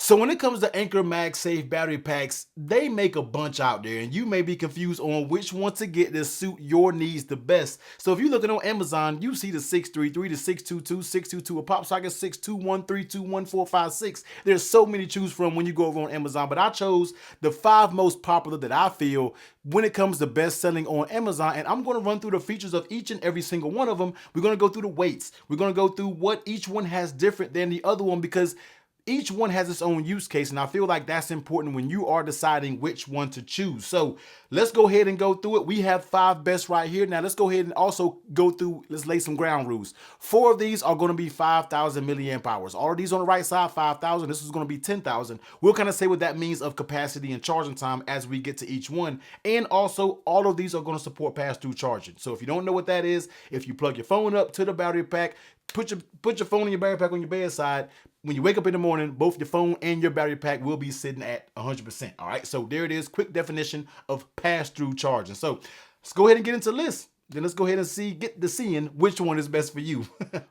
So when it comes to Anker MagSafe battery packs, they make a bunch out there and you may be confused on which one to get to suit your needs the best. So if you're looking on Amazon, you see the 633, the 622, 622, a PopSocket 621, 321, 456. There's so many to choose from when you go over on Amazon, but I chose the 5 most popular that I feel when it comes to best selling on Amazon, and I'm going to run through the features of each and every single one of them. We're going to go through the weights. We're going to go through what each one has different than the other one, because each one has its own use case, and I feel like that's important when you are deciding which one to choose. So let's go ahead and go through it. We have 5 best right here. Now let's go ahead and also go through, let's lay some ground rules. 4 of these are going to be 5,000 milliamp hours. All of these on the right side, 5,000. This is going to be 10,000. We'll kind of say what that means of capacity and charging time as we get to each one. And also, all of these are going to support pass-through charging. So if you don't know what that is, if you plug your phone up to the battery pack, put your phone in your battery pack on your bedside. When you wake up in the morning, both your phone and your battery pack will be sitting at 100%. All right, so there it is, quick definition of pass-through charging. So let's go ahead and get into the list. Then let's go ahead and get to seeing which one is best for you.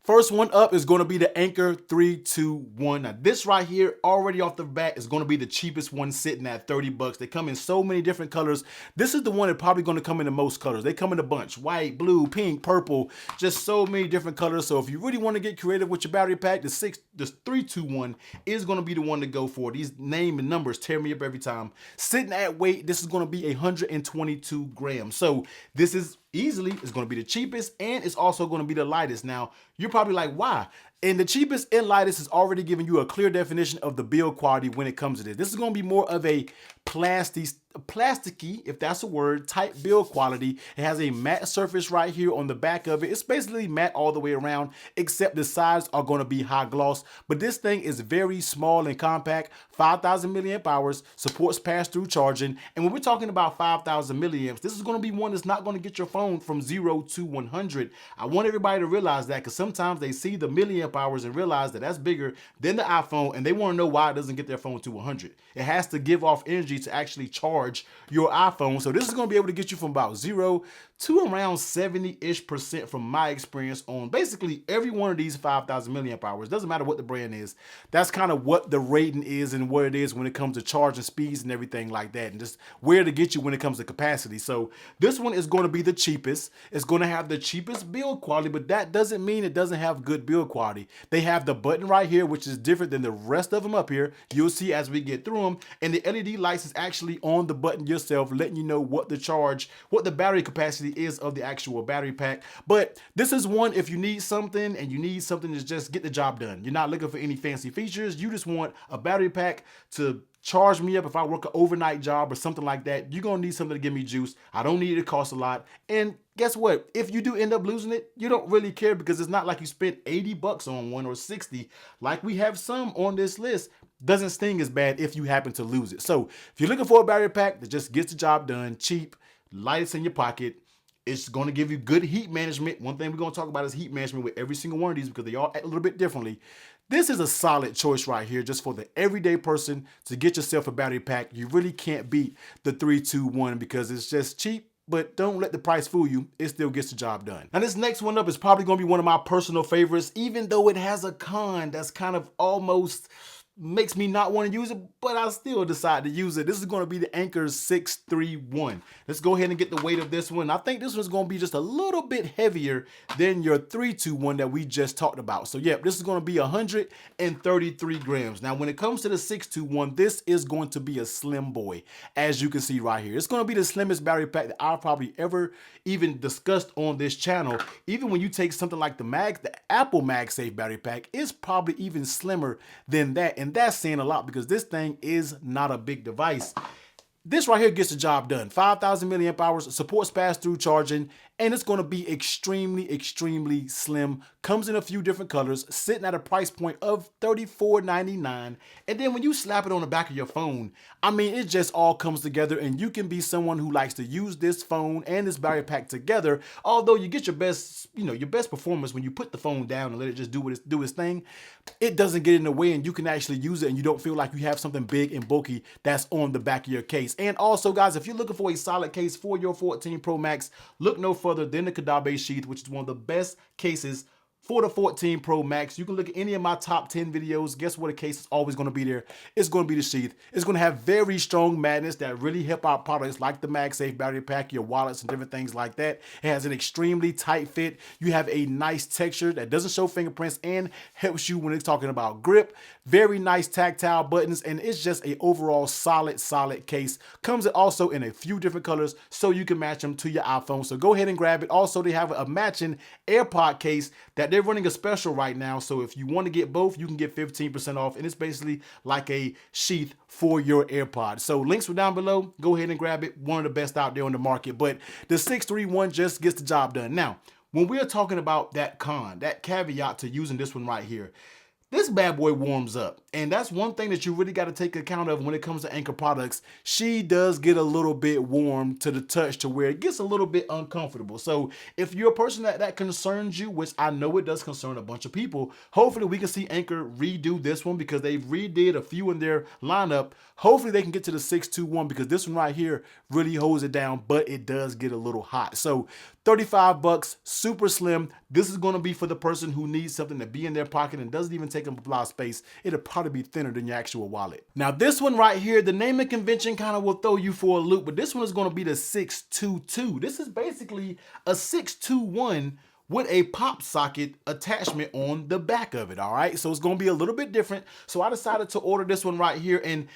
First one up is going to be the Anker 321. Now this right here, already off the bat, is going to be the cheapest one, sitting at 30 bucks. They come in so many different colors. This is the one that's probably going to come in the most colors. They come in a bunch: white, blue, pink, purple, just so many different colors. So if you really want to get creative with your battery pack, the 321 is going to be the one to go for. These name and numbers tear me up every time. Sitting at weight, this is going to be 122 grams. So this is easily is going to be the cheapest, and it's also going to be the lightest. Now you're probably like, why? And the cheapest and lightest is already giving you a clear definition of the build quality when it comes to this. This is going to be more of a plasticky, if that's a word, type build quality. It has a matte surface right here on the back of it. It's basically matte all the way around, except the sides are going to be high gloss. But this thing is very small and compact. 5,000 milliamp hours, supports pass-through charging. And when we're talking about 5,000 milliamps, this is going to be one that's not going to get your phone from 0 to 100. I want everybody to realize that, because sometimes they see the milliamp hours and realize that that's bigger than the iPhone, and they want to know why it doesn't get their phone to 100. It has to give off energy to actually charge your iPhone. So this is going to be able to get you from about 0 to around 70-ish% from my experience on basically every one of these 5,000 milliamp hours. Doesn't matter what the brand is. That's kind of what the rating is and what it is when it comes to charging speeds and everything like that, and just where to get you when it comes to capacity. So this one is going to be the cheapest. It's going to have the cheapest build quality, but that doesn't mean it doesn't have good build quality. They have the button right here, which is different than the rest of them up here. You'll see as we get through them. And the LED lights is actually on the button yourself, letting you know what the battery capacity is of the actual battery pack. But this is one, if you need something and you need something to just get the job done. You're not looking for any fancy features. You just want a battery pack to charge me up if I work an overnight job or something like that. You're gonna need something to give me juice. I don't need it to cost a lot. And guess what? If you do end up losing it, you don't really care, because it's not like you spent 80 bucks on one or 60 like we have some on this list. Doesn't sting as bad if you happen to lose it. So if you're looking for a battery pack that just gets the job done, cheap, lightest in your pocket, it's going to give you good heat management. One thing we're going to talk about is heat management with every single one of these, because they all act a little bit differently. This is a solid choice right here, just for the everyday person to get yourself a battery pack. You really can't beat the 321 because it's just cheap, but don't let the price fool you. It still gets the job done. Now this next one up is probably going to be one of my personal favorites, even though it has a con that's kind of almost makes me not want to use it, but I still decide to use it. This is going to be the Anker 631. Let's go ahead and get the weight of this one. I think this one's going to be just a little bit heavier than your 321 that we just talked about. So yeah, this is going to be 133 grams. Now when it comes to the 621, this is going to be a slim boy, as you can see right here. It's going to be the slimmest battery pack that I've probably ever even discussed on this channel. Even when you take something like the Apple MagSafe battery pack, it's probably even slimmer than that. And that's saying a lot, because this thing is not a big device. This right here gets the job done. 5,000 milliamp hours, supports pass-through charging, and it's going to be extremely, extremely slim. Comes in a few different colors, sitting at a price point of $34.99. And then when you slap it on the back of your phone, I mean, it just all comes together, and you can be someone who likes to use this phone and this battery pack together. Although you get your best, your best performance when you put the phone down and let it just do its thing. It doesn't get in the way, and you can actually use it, and you don't feel like you have something big and bulky that's on the back of your case. And also, guys, if you're looking for a solid case for your 14 Pro Max, look no further than the Caudabe Sheath, which is one of the best cases for the 14 Pro Max. You can look at any of my top 10 videos. Guess what? A case is always going to be there. It's going to be the sheath. It's going to have very strong magnets that really help out products like the MagSafe battery pack, your wallets, and different things like that. It has an extremely tight fit. You have a nice texture that doesn't show fingerprints and helps you when it's talking about grip. Very nice tactile buttons, and it's just a overall solid case. Comes also in a few different colors, so you can match them to your iPhone. So go ahead and grab it. Also, they have a matching AirPod case that they're running a special right now. So if you want to get both, you can get 15% off, and it's basically like a sheath for your AirPods. So links are down below. Go ahead and grab it. One of the best out there on the market. But the 631 just gets the job done. Now, when we're talking about that caveat to using this one right here, this bad boy warms up, and that's one thing that you really got to take account of when it comes to Anker products. She does get a little bit warm to the touch to where it gets a little bit uncomfortable. So if you're a person that concerns you, which I know it does concern a bunch of people, hopefully we can see Anker redo this one because they've redid a few in their lineup. Hopefully they can get to the 621 because this one right here really holds it down, but it does get a little hot. So 35 bucks, super slim. This is going to be for the person who needs something to be in their pocket and doesn't even take up a lot of space. It'll probably be thinner than your actual wallet. Now this one right here, the naming convention kind of will throw you for a loop, but this one is going to be the 622. This is basically a 621 with a PopSocket attachment on the back of it, all right? So it's going to be a little bit different. So I decided to order this one right here, and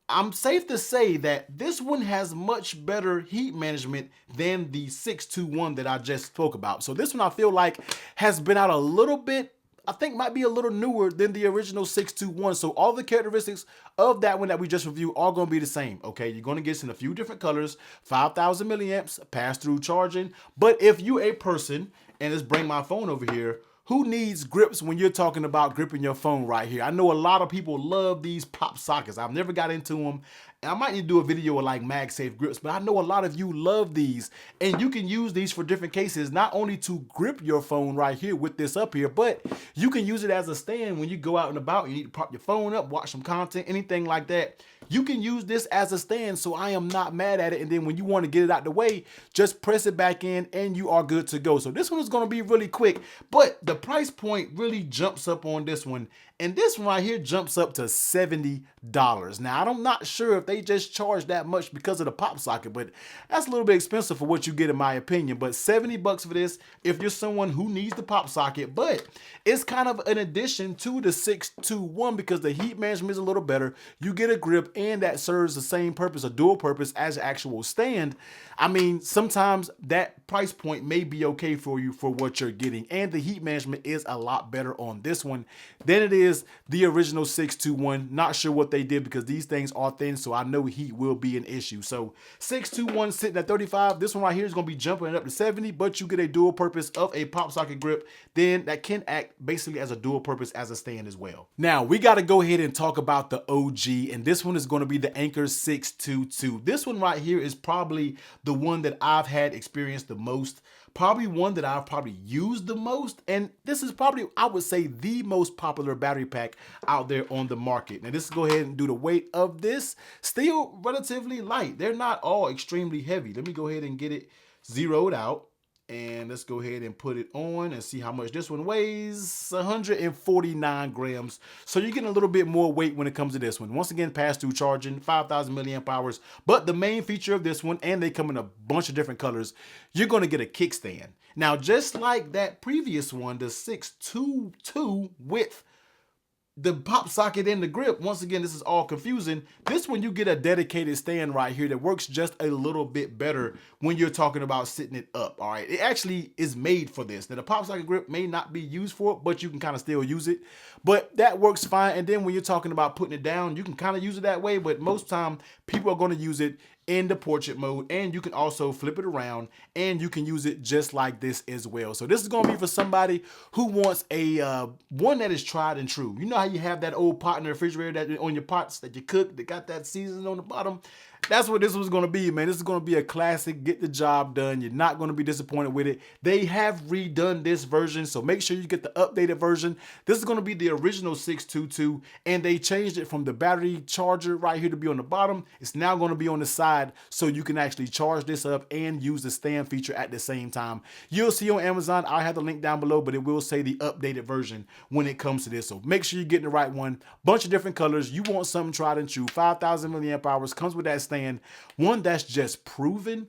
I'm safe to say that this one has much better heat management than the 621 that I just spoke about. So this one I feel like has been out a little bit, I think might be a little newer than the original 621. So all the characteristics of that one that we just reviewed are going to be the same. Okay, you're going to get in a few different colors, 5,000 milliamps, pass-through charging. But if you a person, and let's bring my phone over here, who needs grips when you're talking about gripping your phone right here? I know a lot of people love these PopSockets. I've never got into them. And I might need to do a video of like MagSafe grips, but I know a lot of you love these. And you can use these for different cases, not only to grip your phone right here with this up here, but you can use it as a stand when you go out and about. You need to prop your phone up, watch some content, anything like that. You can use this as a stand, so I am not mad at it. And then when you want to get it out the way, just press it back in and you are good to go. So this one is going to be really quick, but the price point really jumps up on this one. And this one right here jumps up to $70. Now, I'm not sure if they just charge that much because of the PopSocket, but that's a little bit expensive for what you get in my opinion. But 70 bucks for this if you're someone who needs the PopSocket, but it's kind of an addition to the 621 because the heat management is a little better. You get a grip and that serves the same purpose, a dual purpose as an actual stand. I mean, sometimes that price point may be okay for you for what you're getting. And the heat management is a lot better on this one than it is the original 621. Not sure what they did because these things are thin, so I know heat will be an issue. So 621 sitting at 35. This one right here is going to be jumping up to 70, but you get a dual purpose of a PopSocket grip, then that can act basically as a dual purpose as a stand as well. Now, we got to go ahead and talk about the OG, and this one is going to be the Anker 622. This one right here is probably the one that I've had experienced the most, probably one that I've probably used the most, and this is probably, I would say, the most popular battery pack out there on the market. Now, let's go ahead and do the weight of this. Still relatively light. They're not all extremely heavy. Let me go ahead and get it zeroed out. And let's go ahead and put it on and see how much this one weighs. 149 grams. So you're getting a little bit more weight when it comes to this one. Once again, pass-through charging, 5,000 milliamp hours. But the main feature of this one, and they come in a bunch of different colors, you're going to get a kickstand. Now, just like that previous one, the 622 with the PopSocket and the grip, once again, this is all confusing. This one, you get a dedicated stand right here that works just a little bit better when you're talking about sitting it up, all right? It actually is made for this. Now, the PopSocket grip may not be used for it, but you can kind of still use it. But that works fine. And then when you're talking about putting it down, you can kind of use it that way, but most time, people are going to use it in the portrait mode, and you can also flip it around and you can use it just like this as well. So this is going to be for somebody who wants a one that is tried and true. You know how you have that old pot in the refrigerator that on your pots that you cook that got that seasoning on the bottom? That's what this was going to be, man. This is going to be a classic, get the job done. You're not going to be disappointed with it. They have redone this version, so make sure you get the updated version. This is going to be the original 622, and they changed it from the battery charger right here to be on the bottom. It's now going to be on the side side so you can actually charge this up and use the stand feature at the same time. You'll see on Amazon, I'll have the link down below, but it will say the updated version when it comes to this. So make sure you're getting the right one. Bunch of different colors. You want something tried and true. 5,000 milliamp hours, comes with that stand. One that's just proven.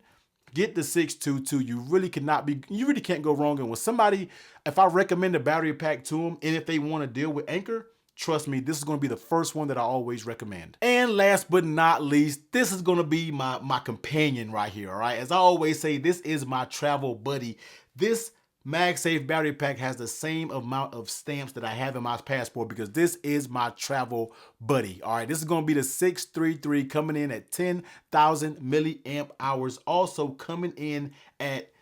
Get the 622. You really can't go wrong. And with somebody, if I recommend a battery pack to them, and if they want to deal with Anker, trust me, this is going to be the first one that I always recommend. And last but not least, this is going to be my companion right here, all right? As I always say, this is my travel buddy. This MagSafe battery pack has the same amount of stamps that I have in my passport because this is my travel buddy. All right, this is going to be the 633 coming in at 10,000 milliamp hours, also coming in at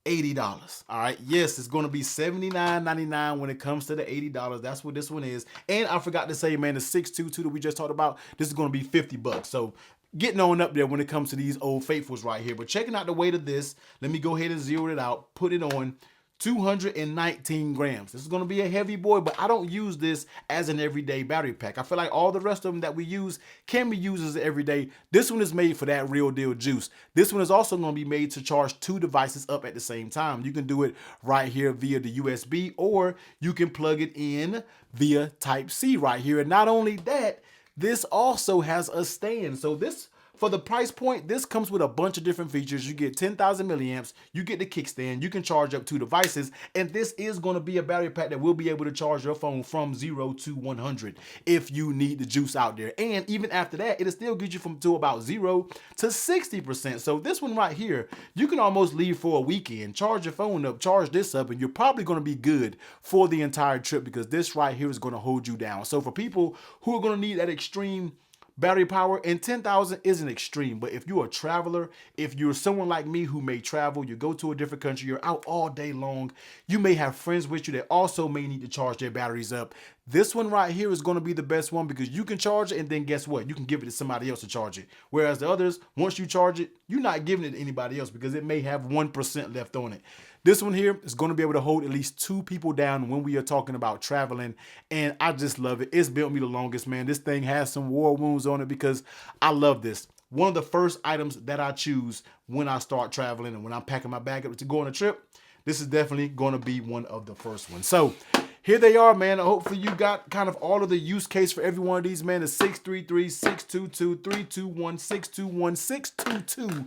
$80. All right, yes, it's going to be $79.99 when it comes to the $80. That's what this one is. And I forgot to say, man, the 622 that we just talked about, this is going to be $50. So getting on up there when it comes to these old faithfuls right here. But checking out the weight of this, let me go ahead and zero it out, put it on. 219 grams. This is going to be a heavy boy, but I don't use this as an everyday battery pack. I feel like all the rest of them that we use can be used as an everyday. This one is made for that real deal juice. This one is also going to be made to charge 2 devices up at the same time. You can do it right here via the USB, or you can plug it in via Type-C right here. And not only that, this also has a stand. So this, for the price point, this comes with a bunch of different features. You get 10,000 milliamps, you get the kickstand, you can charge up 2 devices, and this is going to be a battery pack that will be able to charge your phone from 0 to 100 if you need the juice out there. And even after that, it'll still get you to about 0 to 60%. So this one right here, you can almost leave for a weekend, charge your phone up, charge this up, and you're probably going to be good for the entire trip because this right here is going to hold you down. So for people who are going to need that extreme battery power, and 10,000 isn't extreme, but if you're a traveler, if you're someone like me who may travel, you go to a different country, you're out all day long, you may have friends with you that also may need to charge their batteries up. This one right here is going to be the best one because you can charge it and then guess what? You can give it to somebody else to charge it. Whereas the others, once you charge it, you're not giving it to anybody else because it may have 1% left on it. This one here is going to be able to hold at least 2 people down when we are talking about traveling, and I just love it. It's built me the longest, man. This thing has some war wounds on it because I love this. One of the first items that I choose when I start traveling and when I'm packing my bag up to go on a trip, this is definitely going to be one of the first ones. So here they are, man. Hopefully you got kind of all of the use case for every one of these, man. The 633, 622, 321, 621, 622.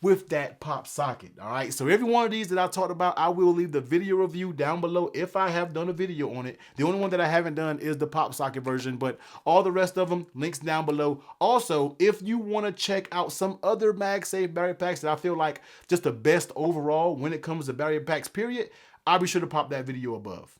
With that PopSocket, all right? So every one of these that I talked about, I will leave the video review down below if I have done a video on it. The only one that I haven't done is the PopSocket version, but all the rest of them, links down below. Also, if you want to check out some other MagSafe battery packs that I feel like just the best overall when it comes to battery packs, period, I'll be sure to pop that video above.